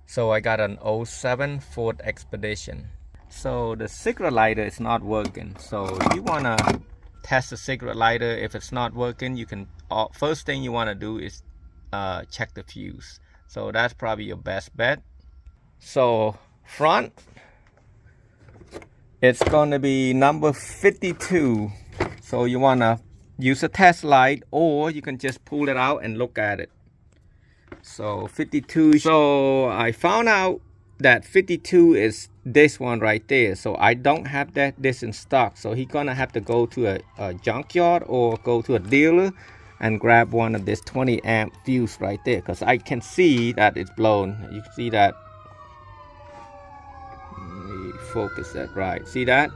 So I got an '07 Ford Expedition. So the cigarette lighter is not working. So you wanna test the cigarette lighter. If it's not working, you can first thing you wanna do is check the fuse. So that's probably your best bet. So front, it's gonna be number 52. So you wanna use a test light, or you can just pull it out and look at it. So 52. So I found out that 52 is this one right there. So I don't have this in stock. So he's gonna have to go to a junkyard or go to a dealer and grab one of this 20 amp fuse right there, because I can see that it's blown. You can see that. Let me focus that right. See that?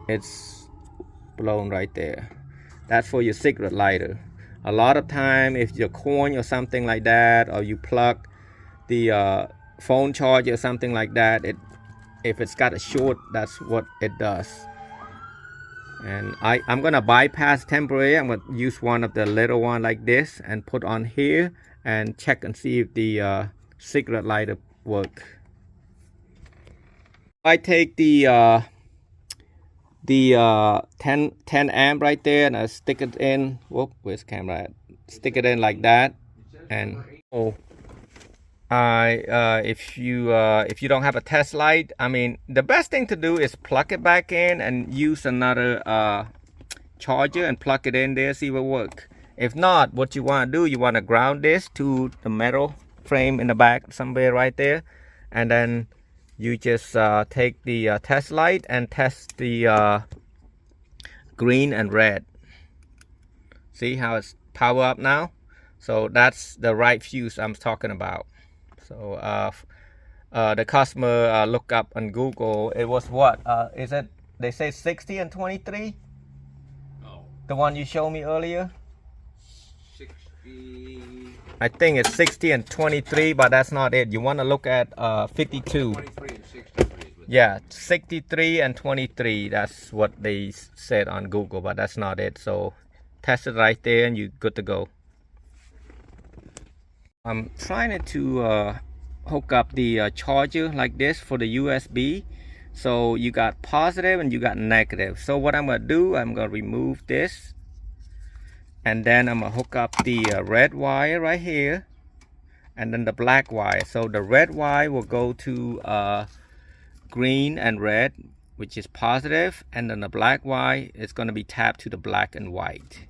It's blown right there. That's for your cigarette lighter. A lot of time, if your coin or something like that, or you plug the phone charger or something like that, if it's got a short, that's what it does. And I'm gonna bypass temporary. I'm gonna use one of the little one like this and put on here and check and see if the cigarette lighter work. I take the 10 amp right there and I stick it in. Whoop, where's the camera at? Stick it in like that. And if you don't have a test light, I mean, the best thing to do is plug it back in and use another charger and plug it in there, see what work. If not, what you want to do, you want to ground this to the metal frame in the back somewhere right there, and then you just take the test light and test the green and red. See how it's power up now? So that's the right fuse I'm talking about. So the customer look up on Google. It was what? Is it? They say 60 and 23. Oh. The one you showed me earlier. 60. I think it's 60 and 23, but that's not it. You want to look at 52. 23 and 63. Yeah, 63 and 23. That's what they said on Google, but that's not it. So test it right there, and you're good to go. I'm trying to hook up the charger like this for the USB. So you got positive and you got negative. So what I'm gonna do, I'm gonna remove this, and then I'm gonna hook up the red wire right here, and then the black wire. So the red wire will go to green and red, which is positive, and then the black wire is going to be tapped to the black and white.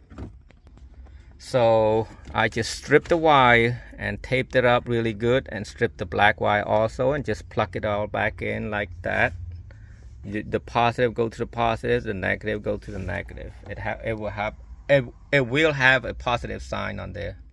So I just stripped the wire and taped it up really good, and stripped the black wire also, and just plug it all back in like that. The positive go to the positive, the negative go to the negative. It will have a positive sign on there.